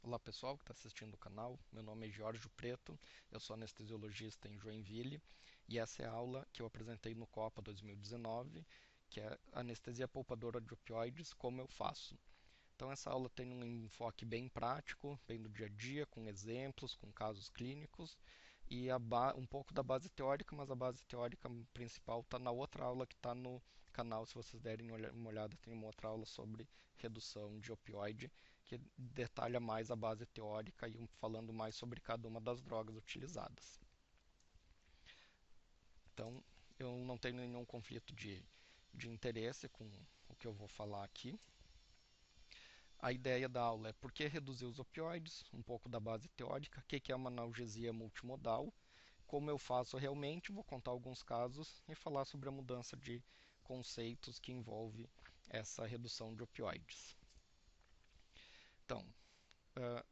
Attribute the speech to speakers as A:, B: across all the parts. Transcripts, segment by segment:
A: Olá pessoal que está assistindo o canal, meu nome é Jorge Preto, eu sou anestesiologista em Joinville e essa é a aula que eu apresentei no Copa 2019, que é anestesia poupadora de opioides, como eu faço. Então essa aula tem um enfoque bem prático, bem do dia a dia, com exemplos, com casos clínicos e um pouco da base teórica, mas a base teórica principal está na outra aula que está no canal. Se vocês derem uma olhada, tem uma outra aula sobre redução de opioide que detalha mais a base teórica e falando mais sobre cada uma das drogas utilizadas. Então eu não tenho nenhum conflito de interesse com o que eu vou falar aqui. A ideia da aula é por que reduzir os opioides, um pouco da base teórica, o que é uma analgesia multimodal, como eu faço realmente, vou contar alguns casos e falar sobre a mudança de conceitos que envolve essa redução de opioides. Então,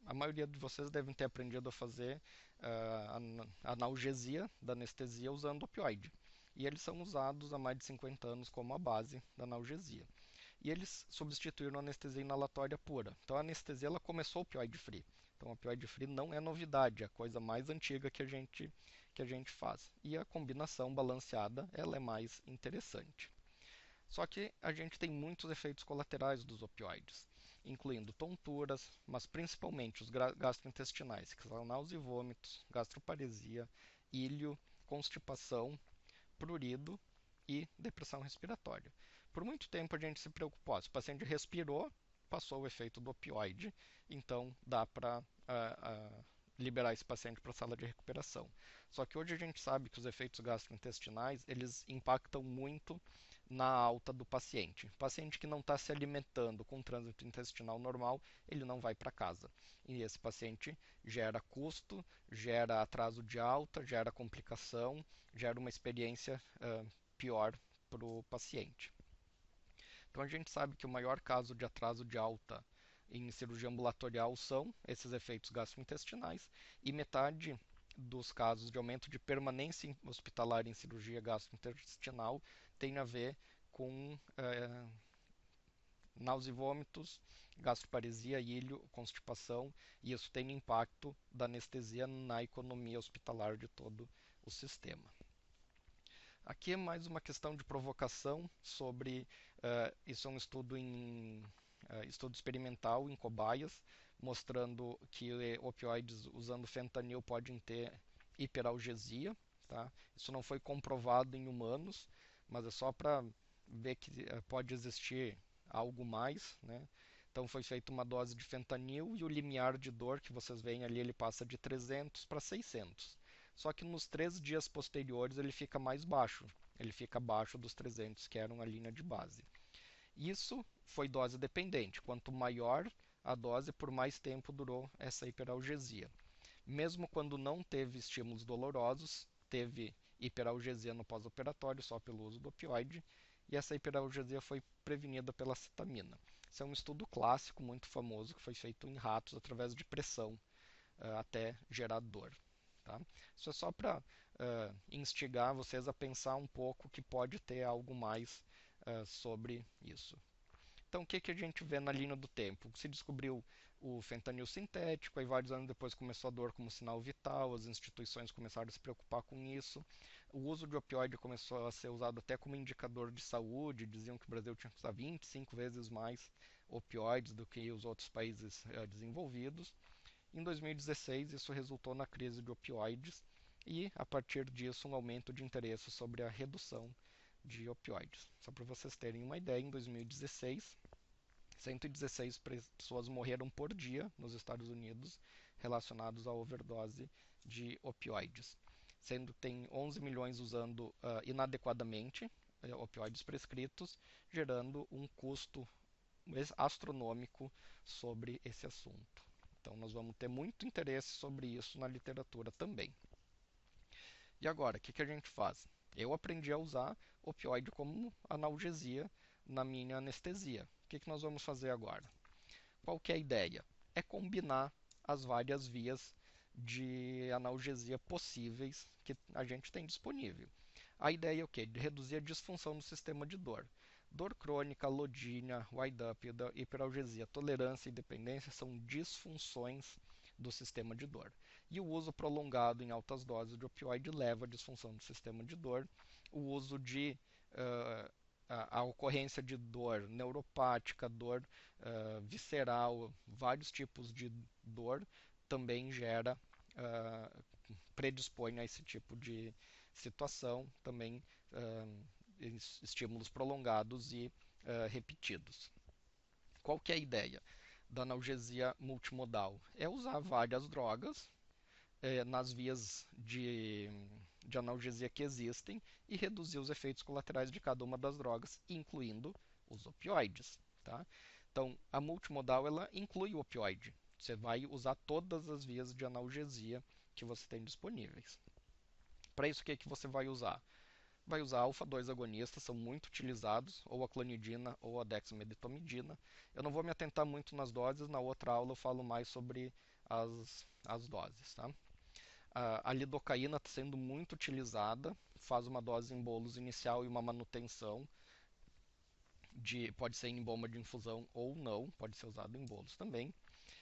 A: a maioria de vocês devem ter aprendido a fazer a analgesia da anestesia usando opioide. E eles são usados há mais de 50 anos como a base da analgesia. E eles substituíram a anestesia inalatória pura. Então a anestesia ela começou opioide free. Então opioide free não é novidade, é a coisa mais antiga que a gente faz. E a combinação balanceada ela é mais interessante. Só que a gente tem muitos efeitos colaterais dos opioides, incluindo tonturas, mas principalmente os gastrointestinais, que são náusea e vômitos, gastroparesia, íleo, constipação, prurido e depressão respiratória. Por muito tempo a gente se preocupou, se o paciente respirou, passou o efeito do opioide, então dá para liberar esse paciente para a sala de recuperação. Só que hoje a gente sabe que os efeitos gastrointestinais eles impactam muito na alta do paciente. O paciente que não está se alimentando com trânsito intestinal normal, ele não vai para casa. E esse paciente gera custo, gera atraso de alta, gera complicação, gera uma experiência pior para o paciente. Então a gente sabe que o maior caso de atraso de alta em cirurgia ambulatorial são esses efeitos gastrointestinais e metade dos casos de aumento de permanência hospitalar em cirurgia gastrointestinal tem a ver com náusea e vômitos, gastroparesia, íleo, constipação, e isso tem impacto da anestesia na economia hospitalar de todo o sistema. Aqui é mais uma questão de provocação sobre isso é um estudo experimental em cobaias, mostrando que opioides usando fentanil podem ter hiperalgesia. Tá? Isso não foi comprovado em humanos, mas é só para ver que pode existir algo mais. Né? Então foi feita uma dose de fentanil e o limiar de dor que vocês veem ali ele passa de 300 para 600. Só que nos 3 dias posteriores ele fica mais baixo. Ele fica abaixo dos 300, que eram a linha de base. Isso foi dose dependente. Quanto maior a dose, por mais tempo durou essa hiperalgesia. Mesmo quando não teve estímulos dolorosos, teve hiperalgesia no pós-operatório só pelo uso do opioide, e essa hiperalgesia foi prevenida pela cetamina. Esse é um estudo clássico, muito famoso, que foi feito em ratos através de pressão até gerar dor. Tá? Isso é só para instigar vocês a pensar um pouco que pode ter algo mais sobre isso. Então, o que, que a gente vê na linha do tempo? Se descobriu o fentanil sintético, aí vários anos depois começou a dor como sinal vital, as instituições começaram a se preocupar com isso. O uso de opioide começou a ser usado até como indicador de saúde, diziam que o Brasil tinha que usar 25 vezes mais opioides do que os outros países desenvolvidos. Em 2016, isso resultou na crise de opioides e, a partir disso, um aumento de interesse sobre a redução de opioides. Só para vocês terem uma ideia, em 2016, 116 pessoas morreram por dia nos Estados Unidos relacionados à overdose de opioides, sendo que tem 11 milhões usando inadequadamente opioides prescritos, gerando um custo astronômico sobre esse assunto. Então, nós vamos ter muito interesse sobre isso na literatura também. E agora, o que, que a gente faz? Eu aprendi a usar opioide como analgesia na minha anestesia. O que, que nós vamos fazer agora? Qual que é a ideia? É combinar as várias vias de analgesia possíveis que a gente tem disponível. A ideia é o quê? De reduzir a disfunção do sistema de dor. Dor crônica, alodínia, wind-up, hiperalgesia, tolerância e dependência são disfunções do sistema de dor. E o uso prolongado em altas doses de opioide leva à disfunção do sistema de dor. O uso de a ocorrência de dor neuropática, dor visceral, vários tipos de dor também gera, predispõe a esse tipo de situação, também estímulos prolongados e repetidos. Qual que é a ideia da analgesia multimodal? É usar várias drogas nas vias de analgesia que existem e reduzir os efeitos colaterais de cada uma das drogas, incluindo os opioides. Tá? Então, a multimodal ela inclui o opioide. Você vai usar todas as vias de analgesia que você tem disponíveis. Para isso, o que, é que você vai usar? Vai usar alfa-2 agonistas, são muito utilizados, ou a clonidina ou a dexmedetomidina. Eu não vou me atentar muito nas doses, na outra aula eu falo mais sobre as doses. Tá? A lidocaína está sendo muito utilizada, faz uma dose em bolos inicial e uma manutenção, pode ser em bomba de infusão ou não, pode ser usado em bolos também.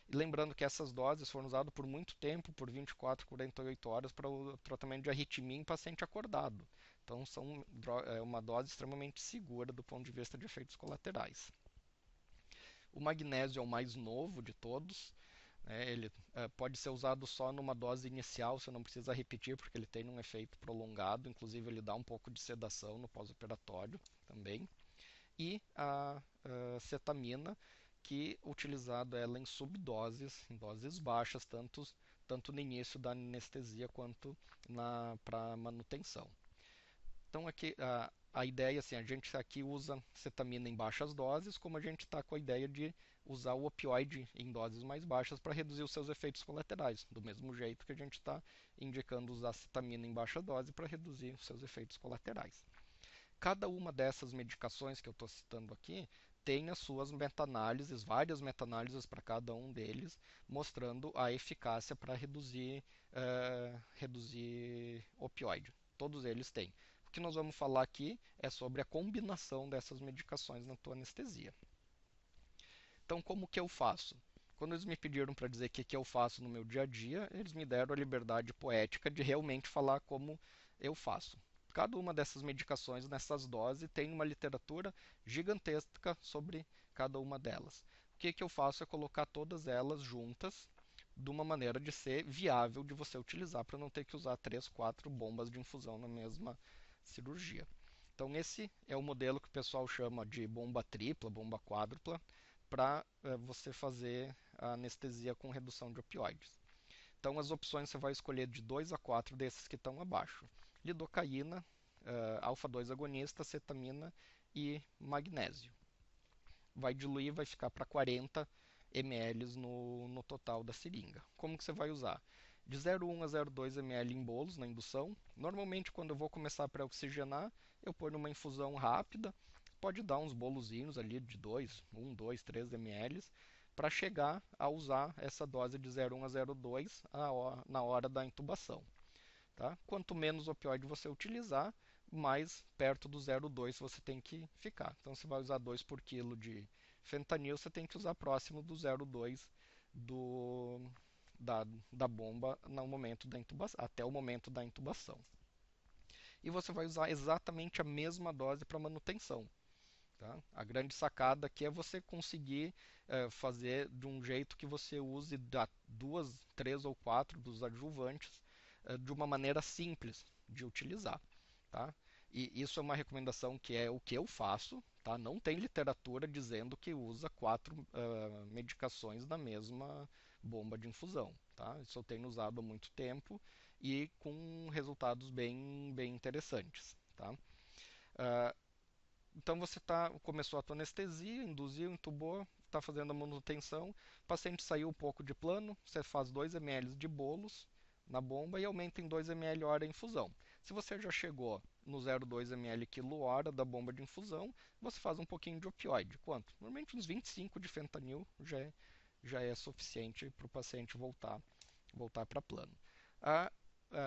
A: E lembrando que essas doses foram usadas por muito tempo, por 24, 48 horas, para o tratamento de arritmia em paciente acordado. Então, é uma dose extremamente segura do ponto de vista de efeitos colaterais. O magnésio é o mais novo de todos. Ele pode ser usado só numa dose inicial, você não precisa repetir, porque ele tem um efeito prolongado. Inclusive, ele dá um pouco de sedação no pós-operatório também. E a cetamina, que utilizado ela em subdoses, em doses baixas, tanto no início da anestesia quanto para manutenção. Então aqui a ideia assim, a gente aqui usa cetamina em baixas doses, como a gente está com a ideia de usar o opioide em doses mais baixas para reduzir os seus efeitos colaterais, do mesmo jeito que a gente está indicando usar cetamina em baixa dose para reduzir os seus efeitos colaterais. Cada uma dessas medicações que eu estou citando aqui tem as suas meta-análises, várias meta-análises para cada um deles, mostrando a eficácia para reduzir opioide. Todos eles têm. O que nós vamos falar aqui é sobre a combinação dessas medicações na tua anestesia. Então, como que eu faço? Quando eles me pediram para dizer o que eu faço no meu dia a dia, eles me deram a liberdade poética de realmente falar como eu faço. Cada uma dessas medicações, nessas doses, tem uma literatura gigantesca sobre cada uma delas. O que eu faço é colocar todas elas juntas de uma maneira de ser viável de você utilizar, para não ter que usar 3, 4 bombas de infusão na mesma cirurgia. Então esse é o modelo que o pessoal chama de bomba tripla, bomba quádrupla, para você fazer a anestesia com redução de opioides. Então as opções você vai escolher de 2 a 4 desses que estão abaixo. Lidocaína, alfa-2 agonista, cetamina e magnésio. Vai diluir, vai ficar para 40 ml no total da seringa. Como que você vai usar? De 0,1 a 0,2 ml em bolos na indução. Normalmente quando eu vou começar a pré-oxigenar, eu ponho numa infusão rápida. Pode dar uns bolozinhos ali de 2, 1, 2, 3 ml para chegar a usar essa dose de 0,1 a 0,2 na hora da intubação. Tá? Quanto menos opioide você utilizar, mais perto do 0,2 você tem que ficar. Então, se vai usar 2 por quilo de fentanil, você tem que usar próximo do 0,2 do, da bomba no momento da intubação, até o momento da intubação. E você vai usar exatamente a mesma dose para manutenção. Tá? A grande sacada aqui é você conseguir fazer de um jeito que você use 2, 3 ou 4 dos adjuvantes de uma maneira simples de utilizar. Tá? E isso é uma recomendação que é o que eu faço. Tá? Não tem literatura dizendo que usa 4 medicações na mesma bomba de infusão. Tá? Isso eu tenho usado há muito tempo e com resultados bem interessantes. Tá? Então você começou a tua anestesia, induziu, intubou, está fazendo a manutenção, o paciente saiu um pouco de plano, você faz 2 ml de bolos na bomba e aumenta em 2 ml hora a infusão. Se você já chegou no 0,2 ml quilo hora da bomba de infusão, você faz um pouquinho de opioide. Quanto? Normalmente uns 25 de fentanil já é suficiente para o paciente voltar para plano.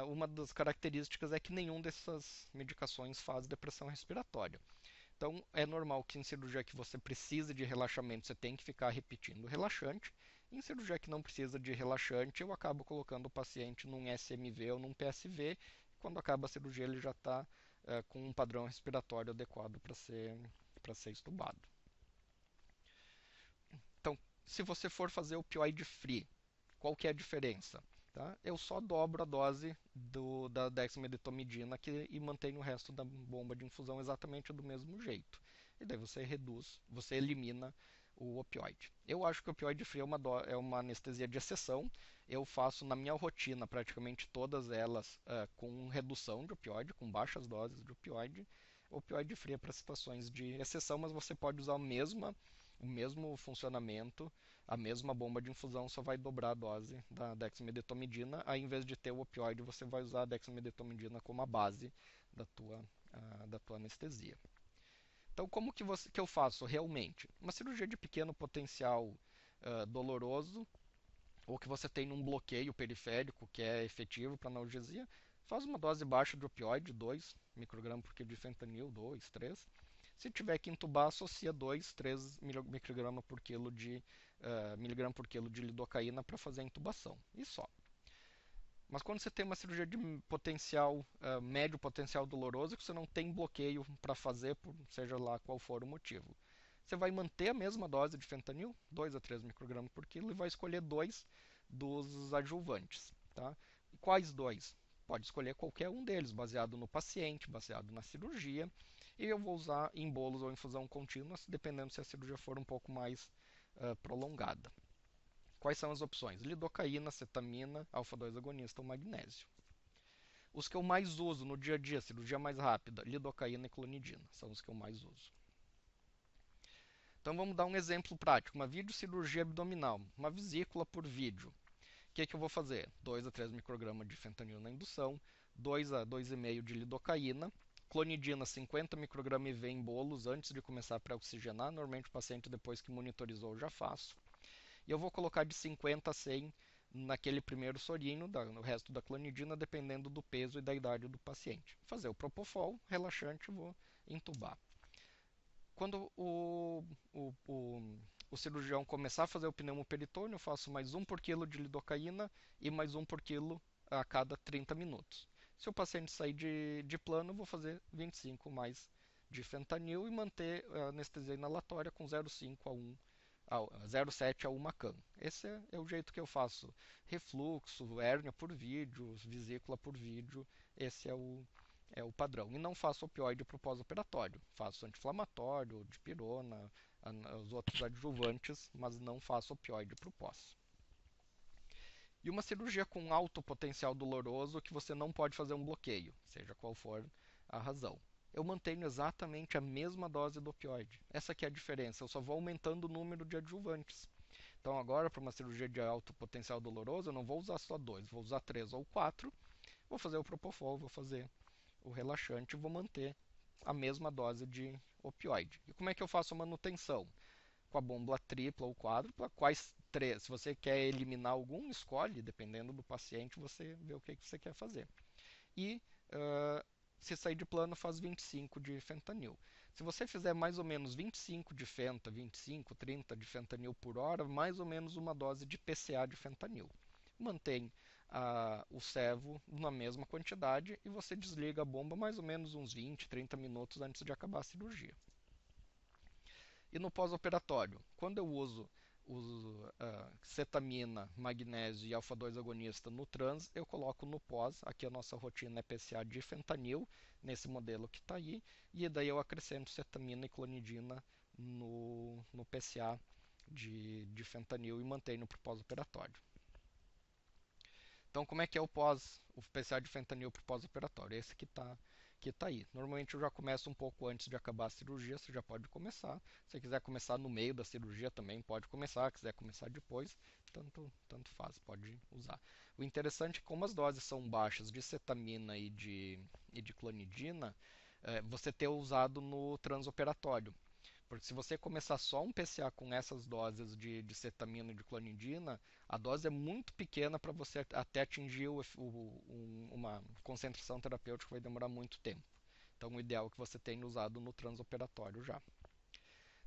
A: Uma das características é que nenhum dessas medicações faz depressão respiratória. Então, é normal que em cirurgia que você precisa de relaxamento, você tem que ficar repetindo relaxante. Em cirurgia que não precisa de relaxante, eu acabo colocando o paciente num SMV ou num PSV. Quando acaba a cirurgia, ele já está com um padrão respiratório adequado para ser estubado. Então, se você for fazer opioid free, qual que é a diferença? Tá? Eu só dobro a dose da dexmedetomidina e mantenho o resto da bomba de infusão exatamente do mesmo jeito. E daí você reduz, você elimina o opioide. Eu acho que o opioide free é uma anestesia de exceção. Eu faço na minha rotina praticamente todas elas com redução de opioide, com baixas doses de opioide. O opioide free é para situações de exceção, mas você pode usar o mesmo funcionamento, a mesma bomba de infusão, só vai dobrar a dose da dexmedetomidina. Aí, em vez de ter o opioide, você vai usar a dexmedetomidina como a base da tua anestesia. Então, como que eu faço realmente? Uma cirurgia de pequeno potencial doloroso, ou que você tem um bloqueio periférico que é efetivo para analgesia, faz uma dose baixa de opioide, 2 microgramas por quilo de fentanil, 2, 3. Se tiver que entubar, associa 2, 3 microgramas por quilo miligrama por quilo de lidocaína para fazer a intubação. E só. Mas quando você tem uma cirurgia de potencial médio, potencial doloroso, que você não tem bloqueio para fazer, seja lá qual for o motivo, você vai manter a mesma dose de fentanil, 2 a 3 microgramas por quilo, e vai escolher dois dos adjuvantes. Tá? E quais dois? Pode escolher qualquer um deles, baseado no paciente, baseado na cirurgia. E eu vou usar em bolos ou infusão contínua, dependendo se a cirurgia for um pouco mais prolongada. Quais são as opções? Lidocaína, cetamina, alfa-2 agonista ou magnésio. Os que eu mais uso no dia a dia, cirurgia mais rápida, lidocaína e clonidina, são os que eu mais uso. Então vamos dar um exemplo prático, uma videocirurgia abdominal, uma vesícula por vídeo. O que eu vou fazer? 2 a 3 microgramas de fentanil na indução, 2 a 2,5 de lidocaína, clonidina 50 microgramas IV em bolos antes de começar a pré-oxigenar, normalmente o paciente depois que monitorizou eu já faço. E eu vou colocar de 50 a 100 naquele primeiro sorinho, no resto da clonidina, dependendo do peso e da idade do paciente. Fazer o propofol, relaxante, vou entubar. Quando o cirurgião começar a fazer o pneumoperitônio, eu faço mais 1 por quilo de lidocaína e mais 1 por quilo a cada 30 minutos. Se o paciente sair de plano, eu vou fazer 25 mais de fentanil e manter a anestesia inalatória com 0,5 a 1 0,7 a 1 can. Esse é o jeito que eu faço. Refluxo, hérnia por vídeo, vesícula por vídeo, esse é o padrão. E não faço opioide para o pós-operatório. Faço anti-inflamatório, dipirona, os outros adjuvantes, mas não faço opioide para o pós. E uma cirurgia com alto potencial doloroso que você não pode fazer um bloqueio, seja qual for a razão. Eu mantenho exatamente a mesma dose do opioide. Essa aqui é a diferença, eu só vou aumentando o número de adjuvantes. Então agora, para uma cirurgia de alto potencial doloroso, eu não vou usar só 2, vou usar 3 ou 4. Vou fazer o propofol, vou fazer o relaxante e vou manter a mesma dose de opioide. E como é que eu faço a manutenção? Com a bomba tripla ou quádrupla, quais três? Se você quer eliminar algum, escolhe, dependendo do paciente, você vê o que você quer fazer. E se sair de plano, faz 25 de fentanil. Se você fizer mais ou menos 25 de fenta, 25, 30 de fentanil por hora, mais ou menos uma dose de PCA de fentanil. Mantém o servo na mesma quantidade e você desliga a bomba mais ou menos uns 20, 30 minutos antes de acabar a cirurgia. E no pós-operatório, quando eu uso cetamina, magnésio e alfa-2 agonista no trans, eu coloco no pós, aqui a nossa rotina é PCA de fentanil, nesse modelo que está aí, e daí eu acrescento cetamina e clonidina no PCA de fentanil e mantenho para o pós-operatório. Então, como é que é o PCA de fentanil para o pós-operatório? Esse que tá aí. Normalmente eu já começo um pouco antes de acabar a cirurgia, você já pode começar. Se você quiser começar no meio da cirurgia também pode começar, quiser começar depois, tanto faz, pode usar. O interessante é que como as doses são baixas de cetamina e de clonidina, você ter usado no transoperatório. Porque se você começar só um PCA com essas doses de cetamina e de clonidina, a dose é muito pequena para você até atingir uma concentração terapêutica, vai demorar muito tempo. Então, o ideal é que você tenha usado no transoperatório já.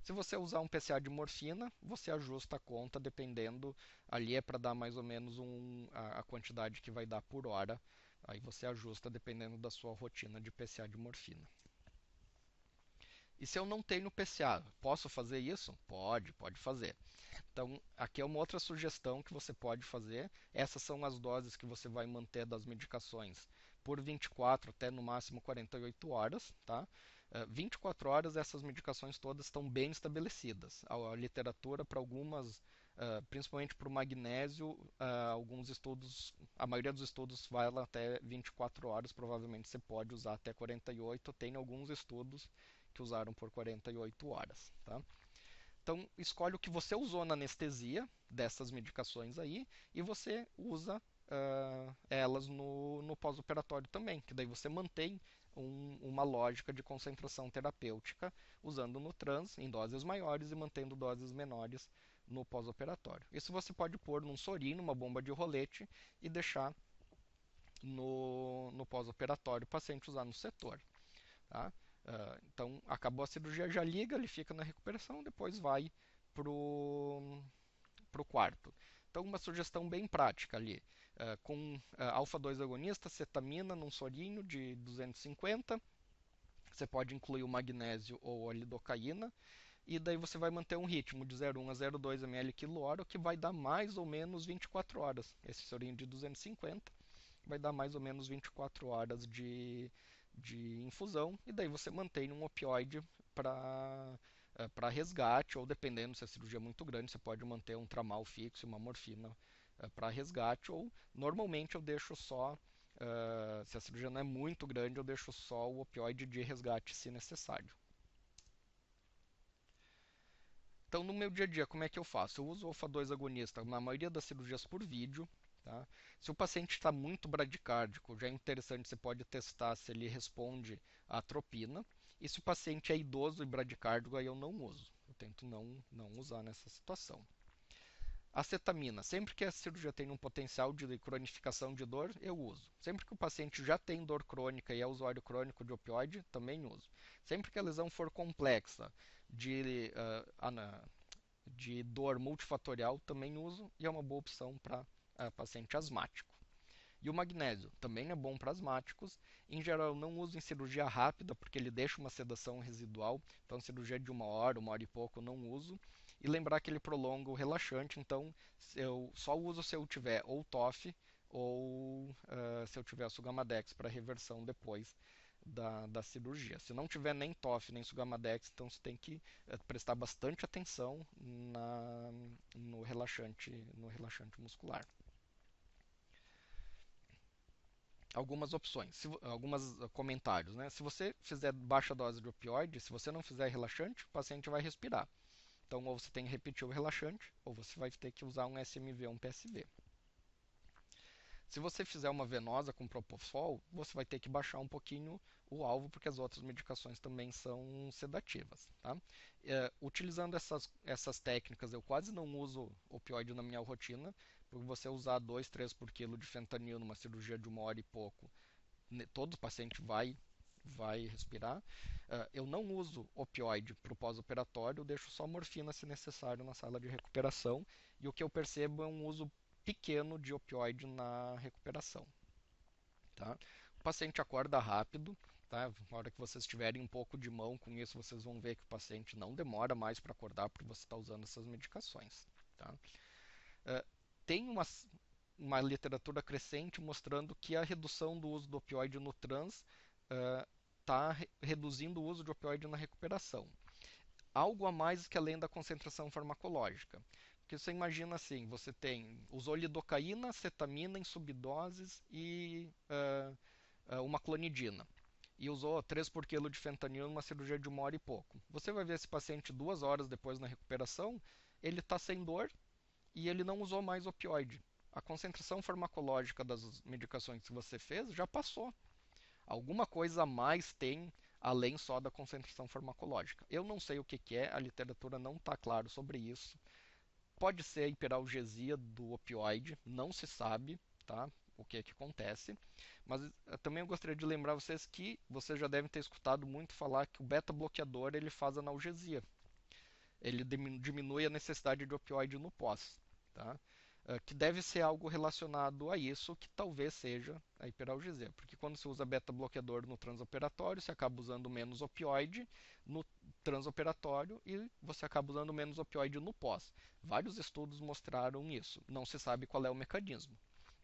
A: Se você usar um PCA de morfina, você ajusta a conta dependendo, ali é para dar mais ou menos a quantidade que vai dar por hora. Aí você ajusta dependendo da sua rotina de PCA de morfina. E se eu não tenho PCA, posso fazer isso? Pode fazer. Então, aqui é uma outra sugestão que você pode fazer. Essas são as doses que você vai manter das medicações por 24 até no máximo 48 horas, tá? 24 horas essas medicações todas estão bem estabelecidas. A literatura para algumas, principalmente para o magnésio, alguns estudos, a maioria dos estudos vai lá até 24 horas, provavelmente você pode usar até 48. Tem alguns estudos que usaram por 48 horas, tá? Então, escolhe o que você usou na anestesia dessas medicações aí e você usa elas no pós-operatório também, que daí você mantém uma lógica de concentração terapêutica usando no trans em doses maiores e mantendo doses menores no pós-operatório. Isso você pode pôr num sorinho, numa bomba de rolete e deixar no pós-operatório o paciente usar no setor. Tá? Então, acabou a cirurgia, já liga, ele fica na recuperação, depois vai pro quarto. Então, uma sugestão bem prática ali, com alfa-2 agonista, cetamina num sorinho de 250, você pode incluir o magnésio ou a lidocaína, e daí você vai manter um ritmo de 0,1 a 0,2 ml quilo-hora, o que vai dar mais ou menos 24 horas. Esse sorinho de 250 vai dar mais ou menos 24 horas de infusão, e daí você mantém um opioide para resgate, ou dependendo se a cirurgia é muito grande, você pode manter um tramal fixo e uma morfina para resgate, ou normalmente eu deixo só, se a cirurgia não é muito grande, eu deixo só o opioide de resgate se necessário. Então, no meu dia a dia, como é que eu faço? Eu uso o alfa-2 agonista na maioria das cirurgias por vídeo. Tá? Se o paciente está muito bradicárdico, já é interessante, você pode testar se ele responde à atropina. E se o paciente é idoso e bradicárdico, aí eu não uso. Eu tento não usar nessa situação. Acetamina, sempre que a cirurgia tem um potencial de cronificação de dor, eu uso. Sempre que o paciente já tem dor crônica e é usuário crônico de opioide, também uso. Sempre que a lesão for complexa, de, de dor multifatorial, também uso e é uma boa opção para paciente asmático. E o magnésio também é bom para asmáticos. Em geral, eu não uso em cirurgia rápida porque ele deixa uma sedação residual. Então, cirurgia de 1 hora e pouco, eu não uso. E lembrar que ele prolonga o relaxante. Então, eu só uso se eu tiver ou TOF ou se eu tiver Sugamadex para reversão depois da cirurgia. Se não tiver nem TOF nem Sugamadex, então você tem que prestar bastante atenção no relaxante muscular. Algumas opções, alguns comentários, né? Se você fizer baixa dose de opioide, se você não fizer relaxante, o paciente vai respirar. Então, ou você tem que repetir o relaxante, ou você vai ter que usar um SMV ou um PSV. Se você fizer uma venosa com propofol, você vai ter que baixar um pouquinho o alvo, porque as outras medicações também são sedativas. Tá? Utilizando essas técnicas, eu quase não uso opioide na minha rotina, porque você usar 2, 3 por quilo de fentanil numa cirurgia de 1 hora e pouco, todo paciente vai respirar. Eu não uso opioide para o pós-operatório, eu deixo só morfina se necessário na sala de recuperação, e o que eu percebo é um uso pequeno de opioide na recuperação. Tá? O paciente acorda rápido, tá? Na hora que vocês tiverem um pouco de mão com isso, vocês vão ver que o paciente não demora mais para acordar porque você está usando essas medicações. Tá? Tem uma literatura crescente mostrando que a redução do uso do opioide no trans está reduzindo o uso de opioide na recuperação. Algo a mais que além da concentração farmacológica. Porque você imagina assim, você usou lidocaína, cetamina em subdoses e uma clonidina. E usou 3 por quilo de fentanil numa cirurgia de 1 hora e pouco. Você vai ver esse paciente 2 horas depois na recuperação, ele está sem dor e ele não usou mais opioide. A concentração farmacológica das medicações que você fez já passou. Alguma coisa a mais tem além só da concentração farmacológica. Eu não sei o que é, a literatura não está claro sobre isso. Pode ser a hiperalgesia do opioide, não se sabe, tá? o que é que acontece. Mas também eu gostaria de lembrar vocês que vocês já devem ter escutado muito falar que o beta-bloqueador ele faz analgesia. Ele diminui a necessidade de opioide no pós, tá? Que deve ser algo relacionado a isso, que talvez seja a hiperalgesia. Porque quando você usa beta-bloqueador no transoperatório, você acaba usando menos opioide no transoperatório e você acaba usando menos opioide no pós. Vários estudos mostraram isso. Não se sabe qual é o mecanismo.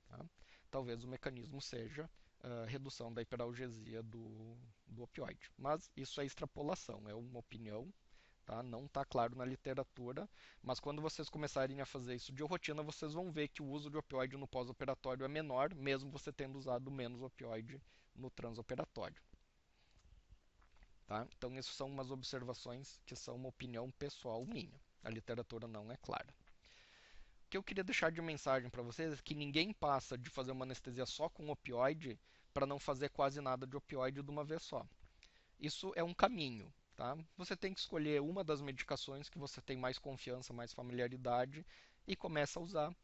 A: Tá? Talvez o mecanismo seja a redução da hiperalgesia do opioide. Mas isso é extrapolação, é uma opinião, tá? Não está claro na literatura, mas quando vocês começarem a fazer isso de rotina, vocês vão ver que o uso de opioide no pós-operatório é menor, mesmo você tendo usado menos opioide no transoperatório. Tá? Então, isso são umas observações que são uma opinião pessoal minha. A literatura não é clara. O que eu queria deixar de mensagem para vocês é que ninguém passa de fazer uma anestesia só com opioide para não fazer quase nada de opioide de uma vez só. Isso é um caminho, tá? Você tem que escolher uma das medicações que você tem mais confiança, mais familiaridade e começa a usar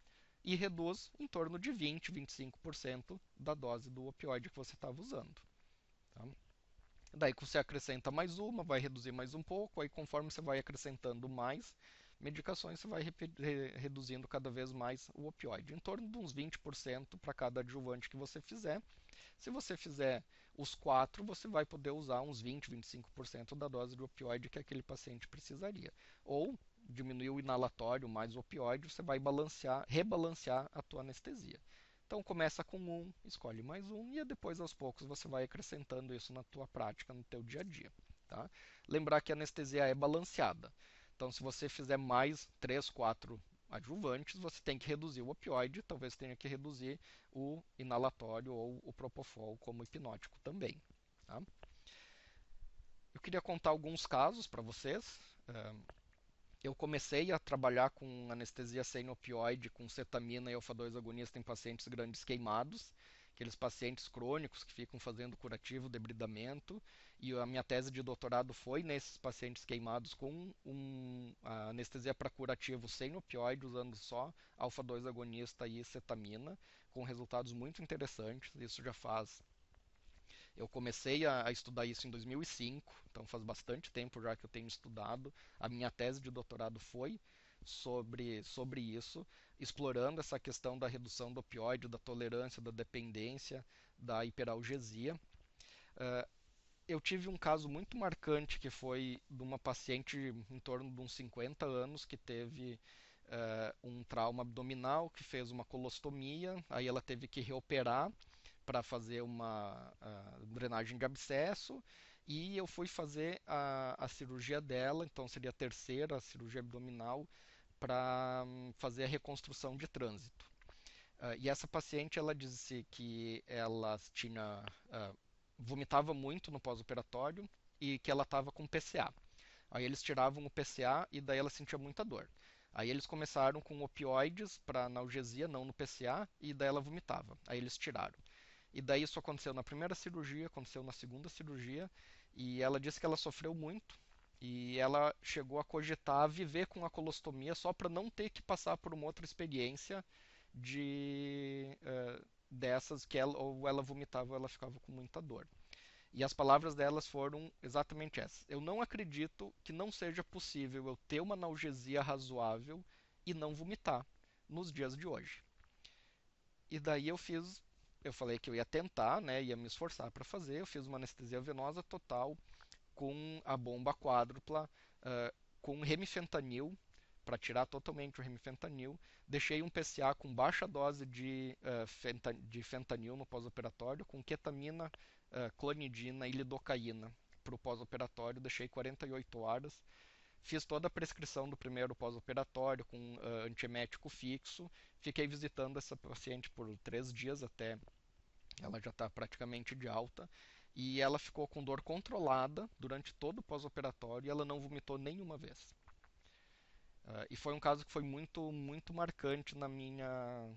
A: e reduz em torno de 20, 25% da dose do opioide que você estava usando. Tá? Daí que você acrescenta mais uma, vai reduzir mais um pouco, aí conforme você vai acrescentando mais medicações, você vai reduzindo cada vez mais o opioide, em torno de uns 20% para cada adjuvante que você fizer. Se você fizer os quatro, você vai poder usar uns 20, 25% da dose de opioide que aquele paciente precisaria. Ou diminuir o inalatório mais o opioide, você vai rebalancear a tua anestesia. Então começa com um, escolhe mais um e depois aos poucos você vai acrescentando isso na tua prática, no teu dia a dia. Tá? Lembrar que a anestesia é balanceada. Então se você fizer mais 3, 4 adjuvantes, você tem que reduzir o opioide, talvez tenha que reduzir o inalatório ou o propofol como hipnótico também. Tá? Eu queria contar alguns casos para vocês. Eu comecei a trabalhar com anestesia sem opioide, com cetamina e alfa-2 agonista em pacientes grandes queimados, aqueles pacientes crônicos que ficam fazendo curativo, debridamento, e a minha tese de doutorado foi nesses pacientes queimados com a anestesia para curativo sem opioide, usando só alfa-2 agonista e cetamina, com resultados muito interessantes. Isso já faz eu comecei a estudar isso em 2005, então faz bastante tempo já que eu tenho estudado. A minha tese de doutorado foi sobre isso, explorando essa questão da redução do opioide, da tolerância, da dependência, da hiperalgesia. Eu tive um caso muito marcante que foi de uma paciente em torno de uns 50 anos que teve um trauma abdominal, que fez uma colostomia, aí ela teve que reoperar para fazer uma drenagem de abscesso e eu fui fazer a cirurgia dela, então seria a terceira cirurgia abdominal para fazer a reconstrução de trânsito. E essa paciente ela disse que ela tinha vomitava muito no pós-operatório e que ela estava com PCA. Aí eles tiravam o PCA e daí ela sentia muita dor. Aí eles começaram com opioides para analgesia, não no PCA, e daí ela vomitava. Aí eles tiraram. E daí isso aconteceu na primeira cirurgia, aconteceu na segunda cirurgia, e ela disse que ela sofreu muito e ela chegou a cogitar viver com a colostomia só para não ter que passar por uma outra experiência dessas que ela, ou ela vomitava ou ela ficava com muita dor. E as palavras delas foram exatamente essas. Eu não acredito que não seja possível eu ter uma analgesia razoável e não vomitar nos dias de hoje. E daí eu falei que eu ia tentar, né, ia me esforçar para fazer. Eu fiz uma anestesia venosa total com a bomba quádrupla, com remifentanil, para tirar totalmente o remifentanil. Deixei um PCA com baixa dose de fentanil no pós-operatório, com ketamina, clonidina e lidocaína para o pós-operatório. Deixei 48 horas. Fiz toda a prescrição do primeiro pós-operatório com antiemético fixo. Fiquei visitando essa paciente por 3 dias até ela já está praticamente de alta. E ela ficou com dor controlada durante todo o pós-operatório e ela não vomitou nenhuma vez. E foi um caso que foi muito, muito marcante na minha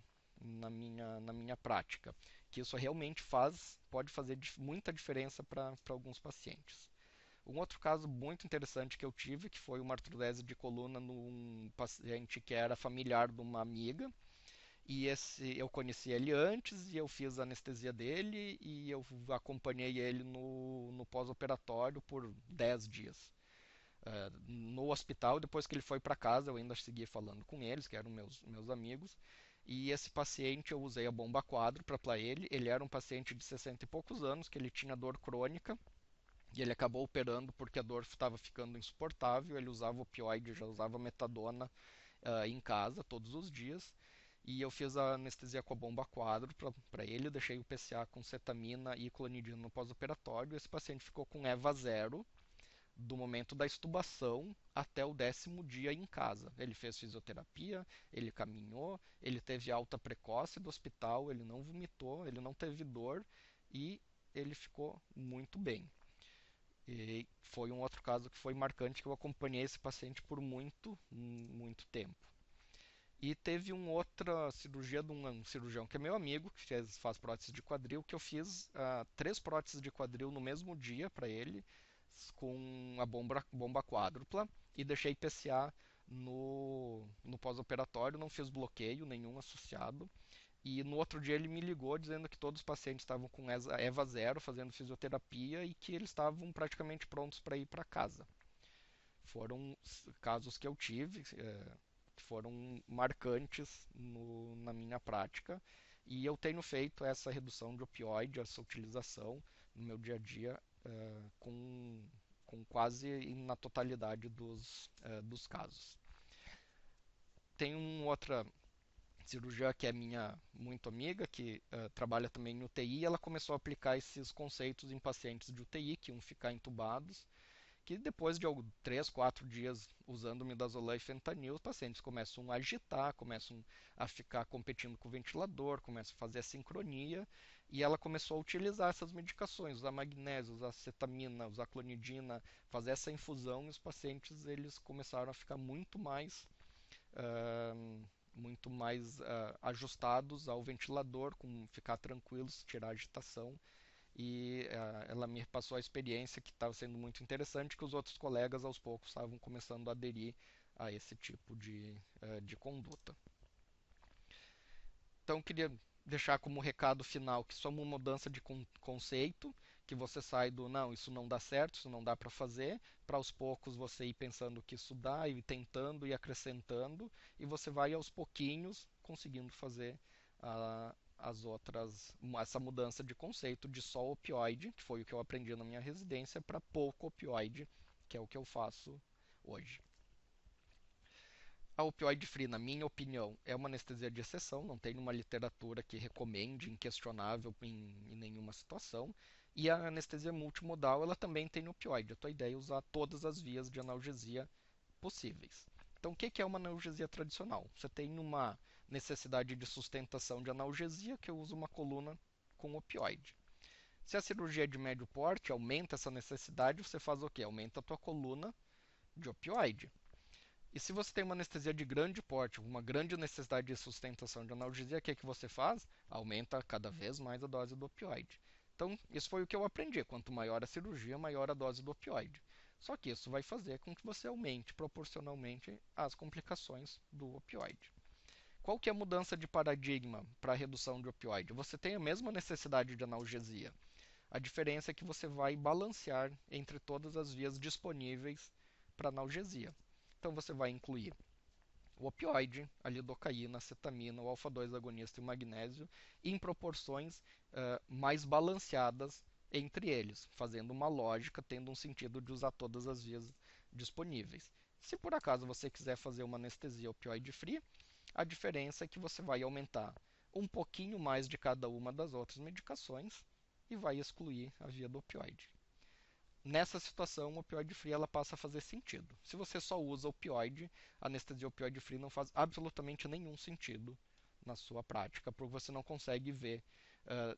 A: prática. Que isso realmente pode fazer muita diferença para alguns pacientes. Um outro caso muito interessante que eu tive, que foi uma artrose de coluna num paciente que era familiar de uma amiga. E eu conheci ele antes e eu fiz a anestesia dele e eu acompanhei ele no pós-operatório por 10 dias. No hospital, depois que ele foi para casa, eu ainda segui falando com eles, que eram meus amigos. E esse paciente, eu usei a bomba quádrupla para ele. Ele era um paciente de 60 e poucos anos, que ele tinha dor crônica. E ele acabou operando porque a dor estava ficando insuportável. Ele usava opioide, já usava metadona em casa todos os dias. E eu fiz a anestesia com a bomba quádrupla para ele. Deixei o PCA com cetamina e clonidina no pós-operatório. Esse paciente ficou com EVA zero do momento da extubação até o 10º dia em casa. Ele fez fisioterapia, ele caminhou, ele teve alta precoce do hospital, ele não vomitou, ele não teve dor e ele ficou muito bem. E foi um outro caso que foi marcante, que eu acompanhei esse paciente por muito tempo. E teve uma outra cirurgia de um cirurgião que é meu amigo, que faz prótese de quadril, que eu fiz 3 próteses de quadril no mesmo dia para ele, com a bomba quádrupla, e deixei PCA no pós-operatório, não fiz bloqueio nenhum associado. E no outro dia ele me ligou dizendo que todos os pacientes estavam com EVA zero, fazendo fisioterapia, e que eles estavam praticamente prontos para ir para casa. Foram casos que eu tive, que foram marcantes na minha prática, e eu tenho feito essa redução de opioide, essa utilização no meu dia a dia com quase na totalidade dos casos. Tem uma outra cirurgiã que é minha muito amiga, que trabalha também em UTI, ela começou a aplicar esses conceitos em pacientes de UTI que iam ficar entubados, que depois de 3, 4 dias usando midazolam e fentanil, os pacientes começam a agitar, começam a ficar competindo com o ventilador, começam a fazer a sincronia, e ela começou a utilizar essas medicações, usar magnésio, usar cetamina, usar clonidina, fazer essa infusão, e os pacientes eles começaram a ficar uh, muito mais ajustados ao ventilador, com ficar tranquilos, tirar a agitação. E ela me passou a experiência que estava sendo muito interessante, que os outros colegas aos poucos estavam começando a aderir a esse tipo de conduta. Então, eu queria deixar como recado final que isso é uma mudança de conceito, que você sai do não, isso não dá certo, isso não dá para fazer, para aos poucos você ir pensando que isso dá, e tentando e acrescentando, e você vai aos pouquinhos conseguindo fazer essa mudança de conceito de só opioide, que foi o que eu aprendi na minha residência, para pouco opioide, que é o que eu faço hoje. A opioide free, na minha opinião, é uma anestesia de exceção, não tem uma literatura que recomende inquestionável em nenhuma situação. E a anestesia multimodal, ela também tem opioide. A tua ideia é usar todas as vias de analgesia possíveis. Então, o que é uma analgesia tradicional? Você tem uma necessidade de sustentação de analgesia, que eu uso uma coluna com opioide. Se a cirurgia é de médio porte, aumenta essa necessidade, você faz o quê? Aumenta a tua coluna de opioide. E se você tem uma anestesia de grande porte, uma grande necessidade de sustentação de analgesia, o que é que você faz? Aumenta cada vez mais a dose do opioide. Então, isso foi o que eu aprendi. Quanto maior a cirurgia, maior a dose do opioide. Só que isso vai fazer com que você aumente proporcionalmente as complicações do opioide. Qual que é a mudança de paradigma para a redução de opioide? Você tem a mesma necessidade de analgesia. A diferença é que você vai balancear entre todas as vias disponíveis para analgesia. Então você vai incluir o opioide, a lidocaína, a cetamina, o alfa-2 agonista e o magnésio em proporções mais balanceadas entre eles, fazendo uma lógica, tendo um sentido de usar todas as vias disponíveis. Se por acaso você quiser fazer uma anestesia opioide free, a diferença é que você vai aumentar um pouquinho mais de cada uma das outras medicações e vai excluir a via do opioide. Nessa situação, o opioide free ela passa a fazer sentido. Se você só usa opioide, a anestesia opioide free não faz absolutamente nenhum sentido na sua prática, porque você não consegue ver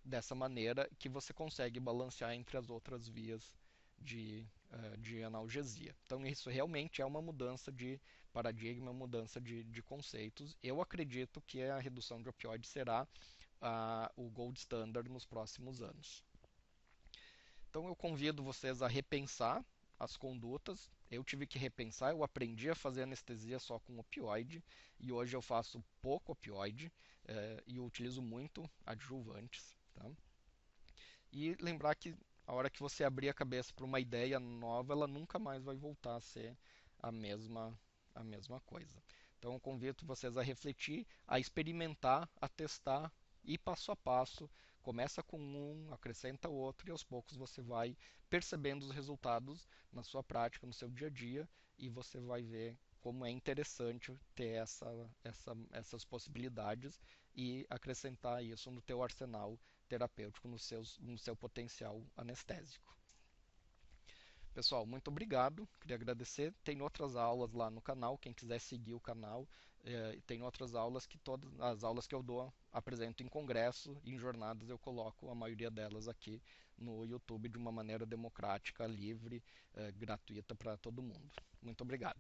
A: dessa maneira que você consegue balancear entre as outras vias de analgesia. Então, isso realmente é uma mudança de paradigma, uma mudança de conceitos. Eu acredito que a redução de opioide será o gold standard nos próximos anos. Então eu convido vocês a repensar as condutas. Eu tive que repensar, eu aprendi a fazer anestesia só com opioide e hoje eu faço pouco opioide. e eu utilizo muito adjuvantes. Tá? E lembrar que a hora que você abrir a cabeça para uma ideia nova, ela nunca mais vai voltar a ser a mesma, a mesma coisa. Então, eu convido vocês a refletir, a experimentar, a testar e passo a passo. Começa com um, acrescenta outro e aos poucos você vai percebendo os resultados na sua prática, no seu dia a dia e você vai ver como é interessante ter essas possibilidades e acrescentar isso no teu arsenal terapêutico, no seu potencial anestésico. Pessoal, muito obrigado. Queria agradecer. Tem outras aulas lá no canal, quem quiser seguir o canal. Tem outras aulas que todas as aulas que eu dou apresento em congresso e em jornadas eu coloco a maioria delas aqui no YouTube de uma maneira democrática, livre, gratuita para todo mundo. Muito obrigado.